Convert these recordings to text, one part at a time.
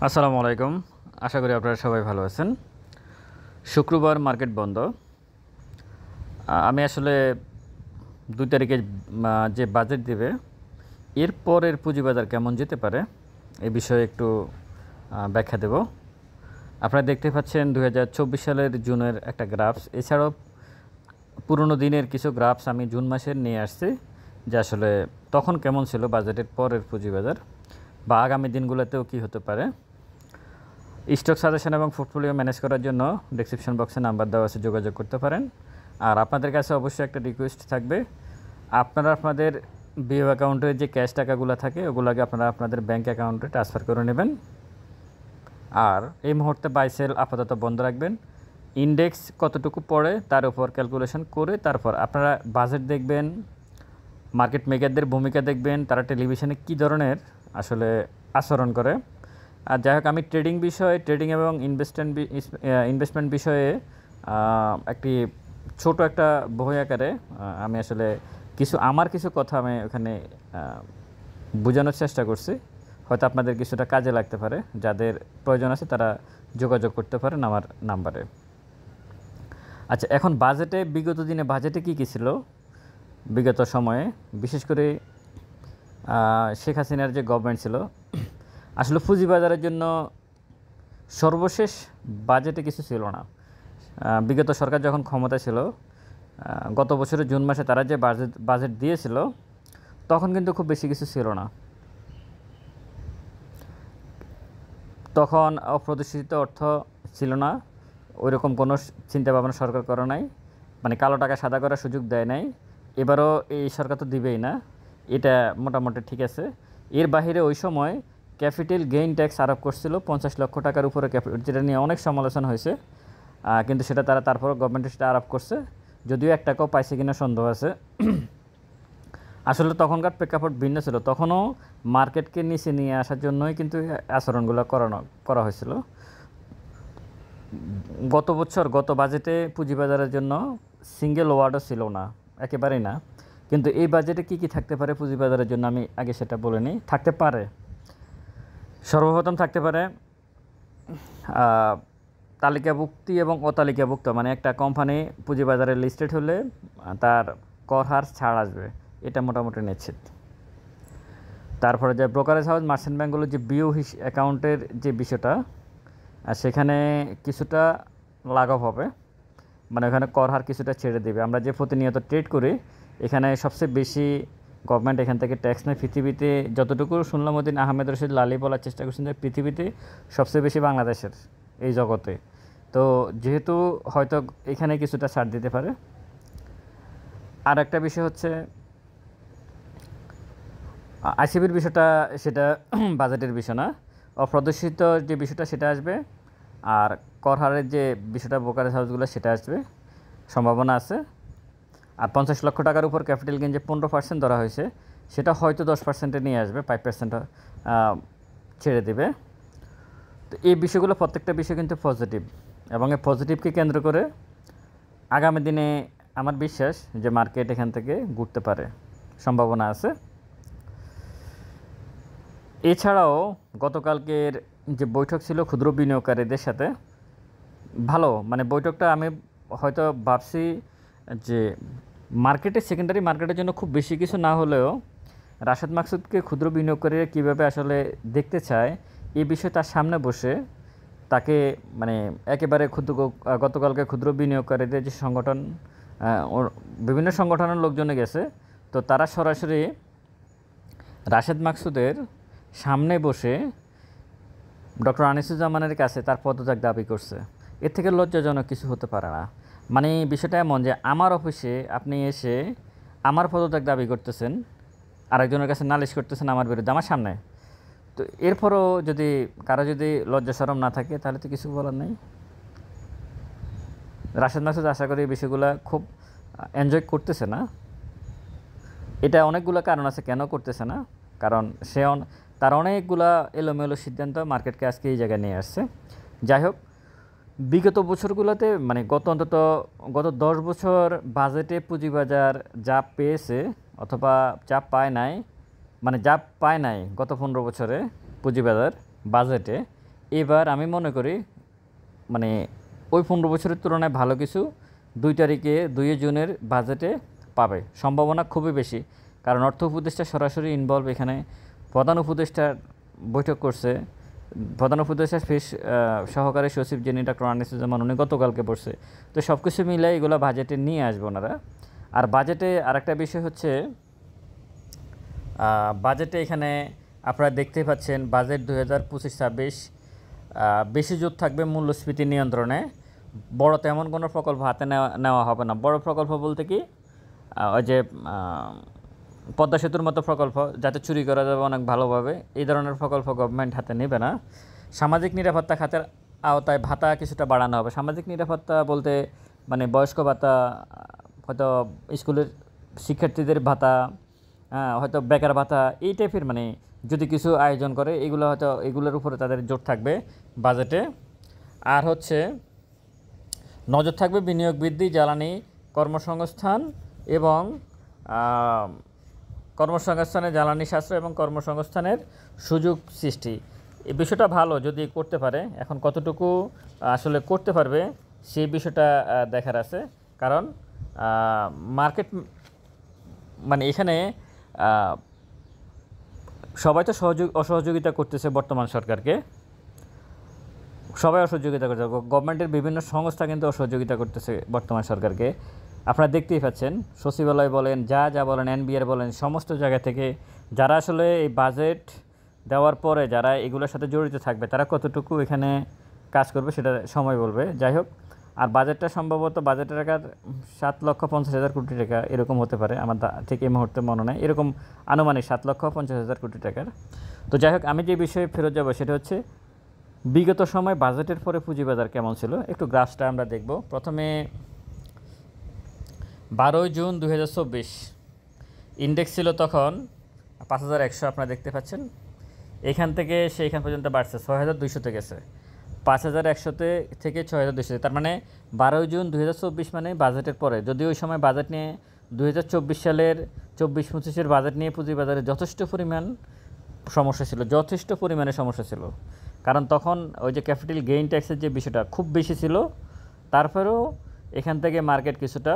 আসসালামু আলাইকুম। আশা করি আপনারা সবাই ভালো আছেন। শুক্রবার মার্কেট বন্ধ। আমি আসলে ২ তারিখে যে বাজেট দেবে এরপরের পুঁজিবাজার কেমন যেতে পারে এই বিষয়ে একটু ব্যাখ্যা দেব। আপনারা দেখতে পাচ্ছেন ২০২৪ সালের জুনের একটা গ্রাফস, এছাড়াও পুরনো দিনের কিছু গ্রাফস আমি জুন মাসের নিয়ে আসছি, যে আসলে তখন কেমন ছিল বাজেটের পরের পুঁজিবাজার বা আগামী দিনগুলোতেও কী হতে পারে। স্টক সাজেশন এবং পোর্টফোলিও ম্যানেজ করার জন্য ডেসক্রিপশন বক্সে নাম্বার দেওয়া আছে, যোগাযোগ করতে পারেন। আর আপনাদের কাছে অবশ্যই একটা রিকোয়েস্ট থাকবে, আপনারা আপনাদের বিও অ্যাকাউন্টে যে ক্যাশ টাকাগুলো থাকে ওগুলোকে আপনারা আপনাদের ব্যাঙ্ক অ্যাকাউন্টে ট্রান্সফার করে নেবেন। আর এই মুহূর্তে বাই সেল আপাতত বন্ধ রাখবেন। ইন্ডেক্স কতটুকু পড়ে তার উপর ক্যালকুলেশন করে তারপর আপনারা বাজেট দেখবেন, মার্কেট মেকারদের ভূমিকা দেখবেন, তারা টেলিভিশনে কী ধরনের আসলে আচরণ করে। আর যাই হোক, আমি ট্রেডিং এবং ইনভেস্টমেন্ট বিষয়ে একটি ছোট একটা বই আকারে আমি আসলে কিছু কথা আমি ওখানে বোঝানোর চেষ্টা করছি। হয়তো আপনাদের কিছুটা কাজে লাগতে পারে, যাদের প্রয়োজন আছে তারা যোগাযোগ করতে পারেন আমার নাম্বারে। আচ্ছা, এখন বিগত দিনে বাজেটে কী ছিল বিগত সময়ে, বিশেষ করে শেখ হাসিনার যে গভর্নমেন্ট ছিল, আসলে পুঁজিবাজারের জন্য সর্বশেষ বাজেটে কিছু ছিল না। বিগত সরকার যখন ক্ষমতায় ছিল, গত বছরের জুন মাসে তারা যে বাজেট দিয়েছিল তখন কিন্তু খুব বেশি কিছু ছিল না। তখন অপ্রদর্শিত অর্থ ছিল না, ওইরকম কোনো চিন্তাভাবনা সরকার করে নাই, মানে কালো টাকা সাদা করার সুযোগ দেয় নাই। এবারও এই সরকার তো দিবেই না, এটা মোটামুটি ঠিক আছে। এর বাহিরে ওই সময় ক্যাপিটাল গেইন ট্যাক্স আরোপ করছিল 50 লক্ষ টাকার উপরে, যেটা নিয়ে অনেক সমালোচনা হয়েছে, কিন্তু সেটা তারপরও গভর্নমেন্ট সেটা আরোপ করছে, যদিও 1 টাকাও পাইছে কিনা সন্দেহ আছে। আসলে তখনকার প্রেক্ষাপট ভিন্ন ছিল, তখনও মার্কেটকে নিচে নিয়ে আসার জন্যই কিন্তু আচরণগুলো করা হয়েছিল। গত বাজেটে পুঁজিবাজারের জন্য সিঙ্গেল ওয়ার্ডও ছিল না, একেবারেই না। কিন্তু এই বাজেটে কী থাকতে পারে পুঁজিবাজারের জন্য আমি আগে সেটা বলে নিই। থাকতে পারে, সর্বপ্রথম থাকতে পারে তালিকাভুক্তি এবং অতালিকাভুক্ত, মানে একটা কোম্পানি পুঁজিবাজারে লিস্টেড হলে তার কর হার ছাড় আসবে, এটা মোটামুটি নিশ্চিত। তারপরে যে ব্রোকারেজ হাউস, মার্চেন্ট ব্যাঙ্কগুলো যে বিও অ্যাকাউন্টের যে বিষয়টা, সেখানে কিছুটা লাঘব হবে, মানে ওখানে কর হার কিছুটা ছেড়ে দেবে। আমরা যে প্রতিনিয়ত ট্রেড করি, এখানে সবচেয়ে বেশি গভর্নমেন্ট এখান থেকে ট্যাক্স নেয় পৃথিবীতে। যতটুকু শুনলাম ওদিন আহমেদ রশিদ লালি বলার চেষ্টা করছেন যে পৃথিবীতে সবচেয়ে বেশি বাংলাদেশের এই জগতে। তো যেহেতু হয়তো এখানে কিছুটা ছাড় দিতে পারে। আর একটা বিষয় হচ্ছে আইসিবির বিষয়টা, সেটা বাজেটের বিষয় না, অপ্রদর্শিত যে বিষয়টা সেটা আসবে। আর কর হারের যে বিষয়টা ব্রোকারেজ হাউসগুলো সেটা আসবে, সম্ভাবনা আছে। আর 50 লক্ষ টাকার উপর ক্যাপিটাল গেইন যে 15% ধরা হয়েছে, সেটা হয়তো 10%-এ নিয়ে আসবে, 5% ছেড়ে দেবে। তো এই বিষয়গুলো প্রত্যেকটা বিষয় কিন্তু পজিটিভ, এবং এই পজিটিভকে কেন্দ্র করে আগামী দিনে আমার বিশ্বাস যে মার্কেট এখান থেকে ঘুরতে পারে, সম্ভাবনা আছে। এছাড়াও গতকালকের যে বৈঠক ছিল ক্ষুদ্র বিনিয়োগকারীদের সাথে, ভালো, মানে বৈঠকটা আমি হয়তো ভাবছি যে সেকেন্ডারি মার্কেটের জন্য খুব বেশি কিছু না হলেও রাশেদ মাকসুদকে ক্ষুদ্র বিনিয়োগকারীরা কীভাবে আসলে দেখতে চায় এই বিষয়ে তার সামনে বসে তাকে, মানে একেবারে গতকালকে ক্ষুদ্র বিনিয়োগকারীদের যে সংগঠন, বিভিন্ন সংগঠনের লোকজনে গেছে, তো তারা সরাসরি রাশেদ মাকসুদের সামনে বসে ডক্টর আনিসুজ্জামানের কাছে তার পদত্যাগ দাবি করছে। এর থেকে লজ্জাজনক কিছু হতে পারে না। মানে বিষয়টা এমন যে আমার অফিসে আপনি এসে আমার পদত্যাগ দাবি করতেছেন, আরেকজনের কাছে নালিশ করতেছেন আমার বিরুদ্ধে আমার সামনে। তো এরপরও যদি কারো লজ্জা শরম না থাকে তাহলে তো কিছু বলার নেই। রাশেদ মাকসুদ আশা করি এই বিষয়গুলো খুব এনজয় করতেছে না। এটা অনেকগুলো কারণ আছে কেন করতেছে না, কারণ তার অনেকগুলা এলোমেলো সিদ্ধান্ত মার্কেটকে আজকে এই জায়গায় নিয়ে আসছে। যাই হোক, বিগত বছরগুলোতে, মানে গত 10 বছর বাজেটে পুঁজিবাজার যা পেয়েছে অথবা যা পায় নাই, গত 15 বছরে পুঁজিবাজার বাজেটে এবার আমি মনে করি মানে ওই 15 বছরের তুলনায় ভালো কিছু 2 তারিখে 2 জুনের বাজেটে পাবে, সম্ভাবনা খুবই বেশি। কারণ অর্থ উপদেষ্টা সরাসরি ইনভলভ এখানে, প্রধান উপদেষ্টার বৈঠক করছে, প্রধান উপদেষ্টা সহকারী সচিব যিনি ডক্টর আনিসুজ্জামান উনি গতকালকে বসছে। তো সব কিছু মিলাই এগুলো বাজেটে নিয়ে আসবে ওনারা। আর বাজেটে আরেকটা বিষয় হচ্ছে বাজেটে এখানে আপনারা দেখতেই পাচ্ছেন বাজেট 2025-26 বেশি জোর থাকবে মূল্যস্ফীতি নিয়ন্ত্রণে। বড় তেমন কোনো প্রকল্প হাতে নেওয়া হবে না। বড় প্রকল্প বলতে কি ওই যে পদ্মা সেতুর মতো প্রকল্প যাতে চুরি করা যাবে অনেক ভালোভাবে, এই ধরনের প্রকল্প গভর্নমেন্ট হাতে নেবে না। সামাজিক নিরাপত্তা খাতের আওতায় ভাতা কিছুটা বাড়ানো হবে। সামাজিক নিরাপত্তা বলতে মানে বয়স্ক ভাতা, হয়তো স্কুলের শিক্ষার্থীদের ভাতা, হয়তো বেকার ভাতা, এই টাইপের মানে যদি কিছু আয়োজন করে এগুলো হয়তো এগুলোর উপরে তাদের জোর থাকবে বাজেটে। আর হচ্ছে নজর থাকবে বিনিয়োগ বৃদ্ধি, জ্বালানি, কর্মসংস্থান এবং কর্মসংস্থানের জ্বালানি সাশ্রয় এবং কর্মসংস্থানের সুযোগ সৃষ্টি। এই বিষয়টা ভালো যদি করতে পারে। এখন কতটুকু আসলে করতে পারবে সেই বিষয়টা দেখার আছে। কারণ মার্কেট মানে এখানে সবাই তো অসহযোগিতা করতেছে বর্তমান সরকারকে, সবাই অসহযোগিতা করছে। গভর্নমেন্টের বিভিন্ন সংস্থা কিন্তু অসহযোগিতা করতেছে বর্তমান সরকারকে। আপনারা দেখতেই পাচ্ছেন সচিবালয় বলেন, যা বলেন, এনবিআর বলেন, সমস্ত জায়গা থেকে যারা আসলে এই বাজেট দেওয়ার পরে যারা এগুলোর সাথে জড়িত থাকবে তারা কতটুকু এখানে কাজ করবে সেটা সময় বলবে। যাই হোক, আর বাজেটটা সম্ভবত বাজেটের টাকার 7,50,000 কোটি টাকা এরকম হতে পারে, আমার ঠিক এই মুহূর্তে মনে নেই, এরকম আনুমানিক 7,50,000 কোটি টাকার। তো যাই হোক, আমি যে বিষয়ে ফেরত যাব সেটা হচ্ছে বিগত সময় বাজেটের পরে পুঁজিবাজার কেমন ছিল একটু গ্রাফটা আমরা দেখব। প্রথমে 12 জুন 2024 ইন্ডেক্স ছিল তখন 5,100, আপনারা দেখতে পাচ্ছেন। এখান থেকে সেইখান পর্যন্ত বাড়ছে, 6,200-তে গেছে, 5,100-তে থেকে 6,200। তার মানে 12 জুন 2024 মানে বাজেটের পরে। যদিও ওই সময় বাজেট নিয়ে 2024 সালের 24-25-এর বাজেট নিয়ে পুঁজিবাজারে যথেষ্ট পরিমাণ সমস্যা ছিল, যথেষ্ট পরিমাণে সমস্যা ছিল। কারণ তখন ওই যে ক্যাপিটাল গেইন ট্যাক্সের যে বিষয়টা খুব বেশি ছিল। তারপরেও এখান থেকে মার্কেট কিছুটা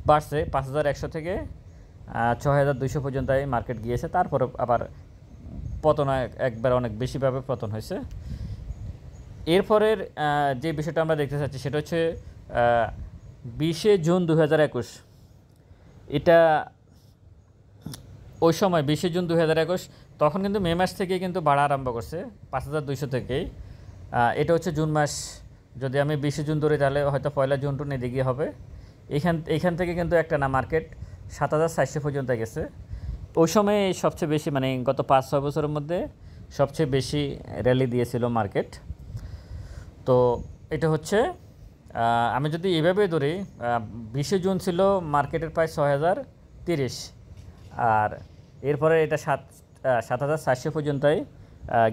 বাড়ছে, 5,100 থেকে 6,200 পর্যন্ত মার্কেট গিয়েছে। তারপরে আবার পতন একবার অনেক বেশিভাবে পতন হয়েছে। এরপরের যে বিষয়টা আমরা দেখতে চাচ্ছি সেটা হচ্ছে 20 জুন 2021। এটা ওই সময় 20 জুন 2021 তখন কিন্তু মে মাস থেকে কিন্তু বাড়া আরম্ভ করছে 5,200 থেকেই। এটা হচ্ছে জুন মাস, যদি আমি 20 জুন ধরি তাহলে হয়তো 1 জুন টুন এদিকে হবে। এইখান থেকে কিন্তু একটা না মার্কেট 7,400 পর্যন্ত গেছে। ওই সময় সবচেয়ে বেশি মানে গত 5-6 বছরের মধ্যে সবচেয়ে বেশি র্যালি দিয়েছিল মার্কেট। তো এটা হচ্ছে আমি যদি এইভাবে ধরি 20 জুন ছিল মার্কেটের প্রায় 6,030, আর এরপরে এটা 7,400 পর্যন্তই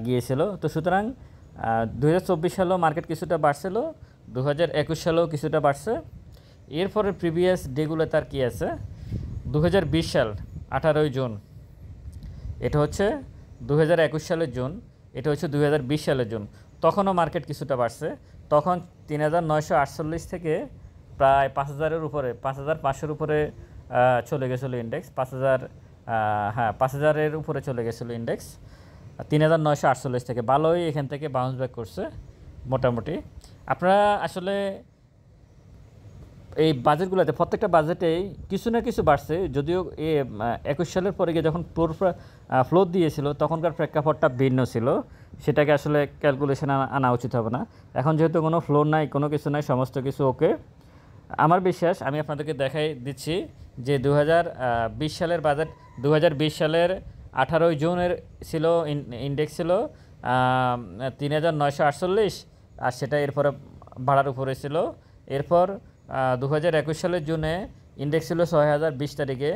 গিয়েছিল। তো সুতরাং 2024 সালেও মার্কেট কিছুটা বাড়ছিল, 2021 সালেও কিছুটা বাড়ছে। এরপরে প্রিভিয়াস ডেগুলো তার কী আছে, 2020 সাল 18 জুন, এটা হচ্ছে 2021 সালের জুন, এটা হচ্ছে 2020 সালের জুন। তখনও মার্কেট কিছুটা বাড়ছে, তখন 3,948 থেকে প্রায় 5,000-এর উপরে, 5,500-এর উপরে চলে গেছিলো ইন্ডেক্স। 5,000-এর উপরে চলে গেছিলো ইন্ডেক্স। 3,948 থেকে ভালোই এখান থেকে বাউন্স ব্যাক করছে মোটামুটি। আপনারা আসলে এই বাজেটগুলোতে প্রত্যেকটা বাজেটেই কিছু না কিছু বাড়ছে। যদিও 21 সালের পরে গিয়ে যখন ফ্লো দিয়েছিল তখনকার প্রেক্ষাপটটা ভিন্ন ছিল, সেটাকে আসলে ক্যালকুলেশন আনা উচিত হবে না। এখন যেহেতু কোনো ফ্লো নাই, কোনো কিছু নাই, সমস্ত কিছু ওকে। আমার বিশ্বাস, আমি আপনাদেরকে দেখাই দিচ্ছি যে 2020 সালের বাজেট 2020 সালের 18 জুনের ছিল ইন্ডেক্স ছিল 3,948, আর সেটা এরপরে বাড়ার উপরে ছিল। এরপর 2021 সালের জুনে ইন্ডেক্স ছিল 6,020 তারিখে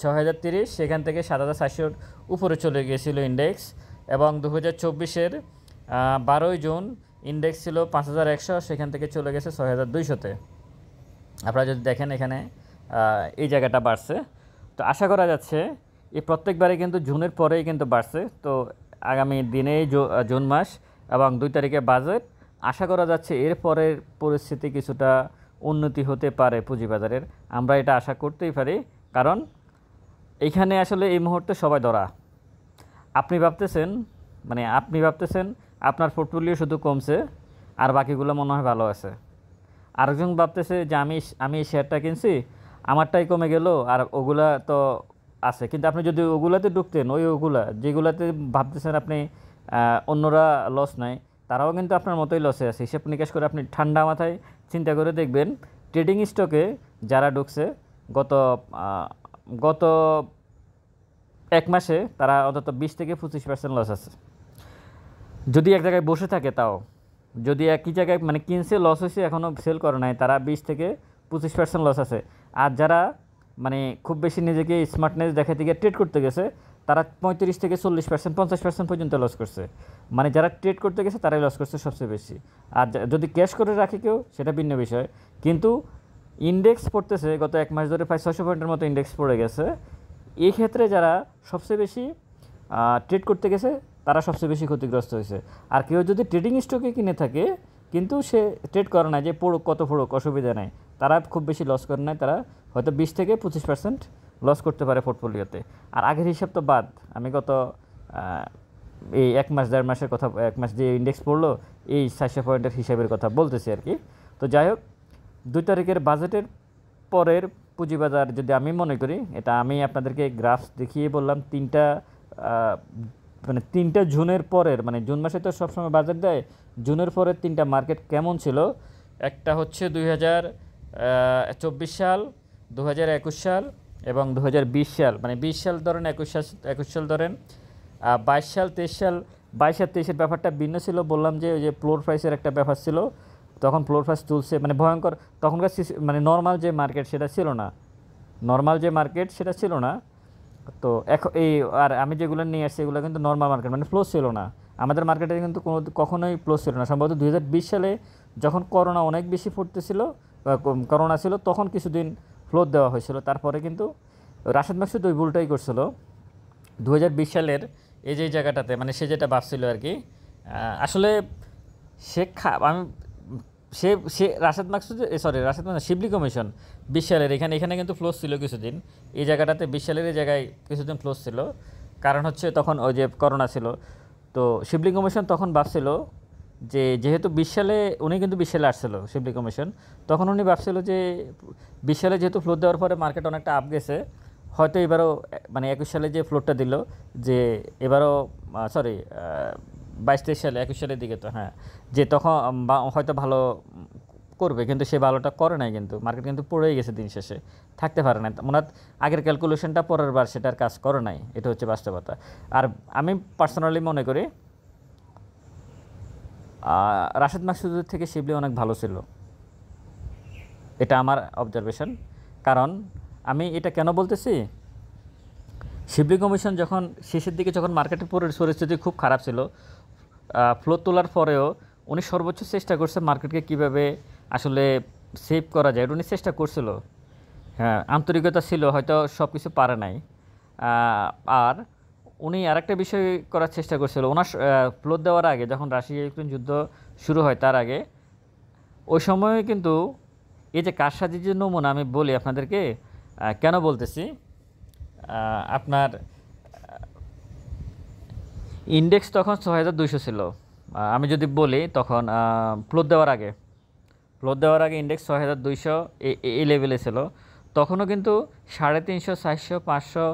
6,030, সেখান থেকে 7,400 উপরে চলে গিয়েছিল ইন্ডেক্স। এবং 2024-এর 12 জুন ইন্ডেক্স ছিল 5,100, সেখান থেকে চলে গেছে 6,200-তে। আপনারা যদি দেখেন এখানে এই জায়গাটা বাড়ছে। তো আশা করা যাচ্ছে এই প্রত্যেকবারে কিন্তু জুনের পরেই কিন্তু বাড়ছে। তো আগামী দিনে জুন মাস এবং 2 তারিখে বাজেট, আশা করা যাচ্ছে এর পরের পরিস্থিতি কিছুটা উন্নতি হতে পারে পুঁজিবাজারের। আমরা এটা আশা করতেই পারি, কারণ এইখানে আসলে এই মুহূর্তে সবাই ধরা। আপনি ভাবতেছেন আপনার পোর্টফোলিও শুধু কমছে আর বাকিগুলো মনে হয় ভালো আছে। আরেকজন ভাবতেছে যে আমি এই শেয়ারটা কিনছি, আমারটাই কমে গেল আর ওগুলা তো আছে। কিন্তু আপনি যদি ওগুলাতে ঢুকতেন, যেগুলাতে ভাবতেছেন আপনি অন্যরা লস নাই, তারাও কিন্তু আপনার মতোই লসে আছে। হিসাব নিকাশ করে আপনি ঠান্ডা মাথায় চিন্তা করে দেখবেন, ট্রেডিং স্টকে যারা ঢুকছে গত 1 মাসে তারা অন্তত 20 থেকে 25% লস আছে। যদি এক জায়গায় বসে থাকে, তাও যদি একই জায়গায় মানে কিনছে লস হয়েছে, এখনও সেল করে নাই, তারা 20 থেকে 25% লস আছে। আর যারা মানে খুব বেশি নিজেকে স্মার্টনেস দেখাতে গিয়ে ট্রেড করতে গেছে, তারা 35 থেকে 40%, 50% পর্যন্ত লস করছে। মানে যারা ট্রেড করতে গেছে তারাই লস করছে সবচেয়ে বেশি। আর যদি ক্যাশ করে রাখে কেউ, সেটা ভিন্ন বিষয়। কিন্তু ইন্ডেক্স পড়তেছে, গত 1 মাস ধরে প্রায় 600 পয়েন্টের মতো ইন্ডেক্স পড়ে গেছে। এই ক্ষেত্রে যারা সবচেয়ে বেশি ট্রেড করতে গেছে, তারা সবচেয়ে বেশি ক্ষতিগ্রস্ত হয়েছে। আর কেউ যদি ট্রেডিং স্টকে কিনে থাকে কিন্তু সে ট্রেড করে না, যে পড়ুক কত পড়ুক অসুবিধা নেই, তারা খুব বেশি লস করে নাই, তারা হয়তো 20 থেকে 25% লস করতে পারে পোর্টফোলিওতে। আর আগের হিসাব তো বাদ, আমি গত এই 1 মাস 1.5 মাসের কথা, 1 মাস যে ইন্ডেক্স পড়লো, এই 400 পয়েন্টের হিসাবের কথা বলতেছি আর কি। তো যাই হোক, 2 তারিখের বাজেটের পরের পুঁজিবাজার যদি আমি মনে করি, এটা আমি আপনাদেরকে গ্রাফস দেখিয়ে বললাম, 3টা জুনের পরের, মানে জুন মাসে তো সবসময় বাজেট দেয়, জুনের পরের 3টা মার্কেট কেমন ছিল। একটা হচ্ছে 2024 সাল, 2021 সাল এবং 2020 সাল। মানে 20 সাল ধরেন, 21 সাল ধরেন, 22 সাল, 23 সাল। 22 আর 23-এর ব্যাপারটা ভিন্ন ছিল, বললাম যে ওই যে ফ্লোর প্রাইসের একটা ব্যাপার ছিল, তখন ফ্লোর প্রাইস তুলছে, মানে ভয়ঙ্কর। তখনকার মানে নর্মাল যে মার্কেট সেটা ছিল না। তো এখন আর আমি যেগুলো নিয়ে আসছি এগুলো কিন্তু নর্মাল মার্কেট, মানে ফ্লো ছিল না। আমাদের মার্কেটে কিন্তু কখনোই ফ্লো ছিল না। সম্ভবত 2020 সালে যখন করোনা অনেক বেশি পড়তেছিল, করোনা ছিল, তখন কিছুদিন ফ্লো দেওয়া হয়েছিল। তারপরে কিন্তু রাশেদ মাকসুদ ওই ভুলটাই করছিল 2020 সালের এই যে জায়গাটাতে, মানে সে যেটা ভাবছিল আর কি। আসলে রাশেদ মাকসুদ শিবলি কমিশন 20 সালের এখানে কিন্তু ফ্লোস ছিল কিছুদিন, এই জায়গাটাতে 20 সালের এই জায়গায় কিছুদিন ফ্লোস ছিল। কারণ হচ্ছে তখন ওই যে করোনা ছিল। তো শিবলি কমিশন তখন ভাবছিল যে যেহেতু 20 সালে, উনি কিন্তু 20 সালে আসছিল শিবলি কমিশন, তখন উনি ভাবছিল যে 20 সালে যেহেতু ফ্লোর দেওয়ার পরে মার্কেট অনেকটা আপ গেছে, হয়তো এবারও মানে 21 সালে যে ফ্লোরটা দিল, যে এবারও 22-23 সালে, 21 সালের দিকে, তো হ্যাঁ, যে তখন হয়তো ভালো করবে, কিন্তু সে ভালোটা করে নাই। কিন্তু মার্কেট কিন্তু পড়েই গেছে, দিন শেষে থাকতে পারে না। মনে হয় আগের ক্যালকুলেশনটা পরের বার সেটার কাজ করে নাই, এটা হচ্ছে বাস্তবতা। আর আমি পার্সোনালি মনে করি রাশেদ মাকসুদের থেকে শিবলি অনেক ভালো ছিল, এটা আমার অবজারভেশন। কারণ আমি এটা কেন বলতেছি, শিবলি কমিশন যখন শেষের দিকে, যখন মার্কেটের পরিস্থিতি খুব খারাপ ছিল, ফ্লো তোলার পরেও উনি সর্বোচ্চ চেষ্টা করছে মার্কেটকে কীভাবে আসলে সেভ করা যায়, উনি চেষ্টা করছিল। হ্যাঁ, আন্তরিকতা ছিল, হয়তো সব কিছু পারে নাই। আর উনি আরেকটা বিষয় করার চেষ্টা করছিল, ওনার ফ্লো দেওয়ার আগে, যখন রাশিয়া ইউক্রেন যুদ্ধ শুরু হয় তার আগে, ওই সময়ে কিন্তু এই যে কারসাজির যে নমুনা আমি বলি আপনাদেরকে, কেন বলতেছি, আপনার ইন্ডেক্স তখন 6200 ছিল। আমি যদি বলি তখন ফ্লোর দেওয়ার আগে ইন্ডেক্স 6200 এই লেভেলে ছিল। তখনও কিন্তু 350, 400, 500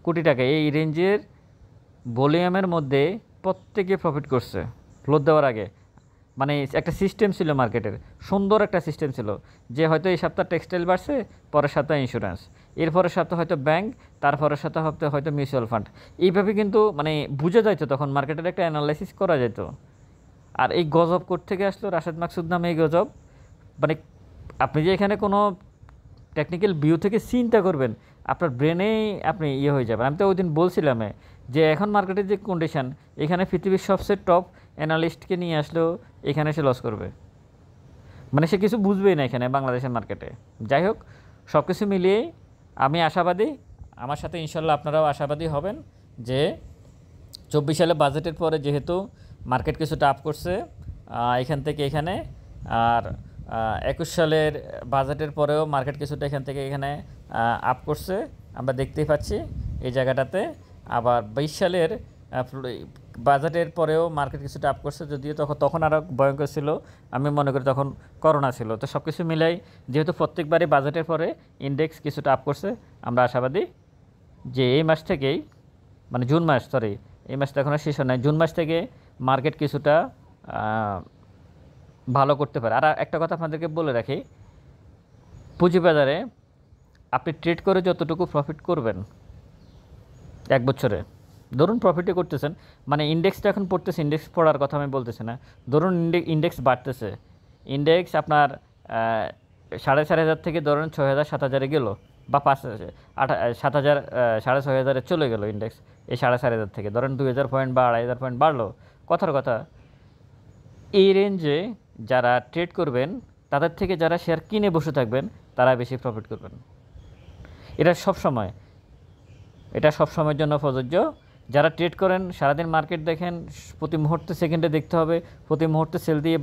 কোটি টাকা এই রেঞ্জের ভলিউমের মধ্যে প্রত্যেকে প্রফিট করছে ফ্লোর দেওয়ার আগে। মানে একটা সিস্টেম ছিল মার্কেটের, সুন্দর একটা সিস্টেম ছিল, যে হয়তো এই সপ্তাহ টেক্সটাইল বাড়ছে, পরের সপ্তাহে ইন্স্যুরেন্স, এরপরের সপ্তাহ হয়তো ব্যাংক, তারপরের সপ্তাহ হয়তো মিউচুয়াল ফান্ড। এইভাবে কিন্তু মানে বুঝে যাইতো, তখন মার্কেটের একটা অ্যানালাইসিস করা যেত। আর এই গজব থেকে আসলো রাশেদ মাকসুদ নামে এই গজব। মানে আপনি যে এখানে কোনো টেকনিক্যাল ভিউ থেকে চিন্তা করবেন, আপনার ব্রেনেই আপনি হয়ে যাবেন। আমি তো ওই দিন বলছিলাম যে এখন মার্কেটের যে কন্ডিশান, এখানে পৃথিবীর সবচেয়ে টপ অ্যানালিস্টকে নিয়ে আসলেও এখানে সে লস করবে, মানে সে কিছু বুঝবেই না এখানে বাংলাদেশের মার্কেটে। যাই হোক, সব কিছু মিলিয়েই আমি আশাবাদী, আমার সাথে ইনশাল্লাহ আপনারাও আশাবাদী হবেন যে 24 সালে বাজেটের পরে যেহেতু মার্কেট কিছুটা আপ করছে এখান থেকে এখানে, আর 21 সালের বাজেটের পরেও মার্কেট কিছুটা এখান থেকে এখানে আপ করছে, আমরা দেখতেই পাচ্ছি এই জায়গাটাতে। আবার 22 সালের বাজেটের পরেও মার্কেট কিছুটা আপ করছে, যদিও তখন আরও ভয়ঙ্কর ছিল, আমি মনে করি তখন করোনা ছিল। তো সব কিছু মিলাই যেহেতু প্রত্যেকবারই বাজেটের পরে ইন্ডেক্স কিছুটা আপ করছে, আমরা আশাবাদী যে এই মাস থেকেই, মানে জুন মাস, সরি এই মাসটা এখনও শেষ হয় নাই, জুন মাস থেকে মার্কেট কিছুটা ভালো করতে পারে। আর একটা কথা আপনাদেরকে বলে রাখি, পুঁজিবাজারে আপনি ট্রেড করে যতটুকু প্রফিট করবেন এক বছরে, ধরুন প্রফিটে করতেছেন, মানে ইন্ডেক্সটা এখন পড়তেছে, ইন্ডেক্স পড়ার কথা আমি বলতেছি না, ধরুন ইন্ডেক্স বাড়তেছে, ইন্ডেক্স আপনার 4,500 থেকে ধরুন 6,000 7,000-এ গেল, বা 7,000 6,500-এ চলে গেল ইন্ডেক্স, এই 4,500 থেকে ধরেন 2,000 পয়েন্ট বা 2,500 পয়েন্ট বাড়লো, কথার কথা এই রেঞ্জে যারা ট্রেড করবেন তাদের থেকে যারা শেয়ার কিনে বসে থাকবেন তারা বেশি প্রফিট করবেন। এটা সব সময়ের জন্য প্রযোজ্য। যারা ট্রেড করেন সারাদিন মার্কেট দেখেন, প্রতি মুহূর্তে সেকেন্ডে দেখতে হবে, প্রতি মুহূর্তে সেল দিয়ে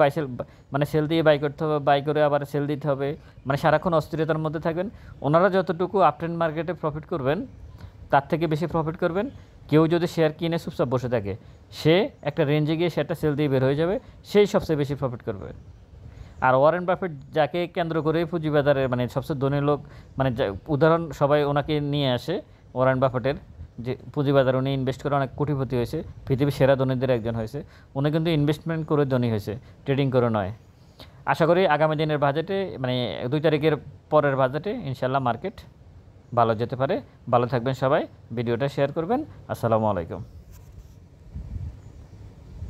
বাই করতে হবে, বাই করে আবার সেল দিতে হবে, মানে সারাক্ষণ অস্থিরতার মধ্যে থাকবেন। ওনারা যতটুকু আপট্রেন্ড মার্কেটে প্রফিট করবেন তার থেকে বেশি প্রফিট করবেন। কেউ যদি শেয়ার কিনে চুপচাপ বসে থাকে, সে একটা রেঞ্জে গিয়ে শেয়ারটা সেল দিয়ে বের হয়ে যাবে, সেই সবচেয়ে বেশি প্রফিট করবে। আর ওয়ারেন বাফেট যাকে কেন্দ্র করে পুঁজিবাজারের মানে সবচেয়ে ধনী লোক, মানে উদাহরণ সবাই ওনাকে নিয়ে আসে, ওয়ারেন বাফেটের যে পুঁজিবাজার উনি ইনভেস্ট করে অনেক কোটিপতি হয়েছে, পৃথিবীর সেরা ধনীদের একজন হয়েছে। উনি কিন্তু ইনভেস্টমেন্ট করে ধনী হয়েছে, ট্রেডিং করে নয়। আশা করি আগামী দিনের বাজেটে, মানে 2 তারিখের পরের বাজেটে ইনশাল্লাহ মার্কেট ভালো যেতে পারে। ভালো থাকবেন সবাই, ভিডিওটা শেয়ার করবেন। আসসালামু আলাইকুম।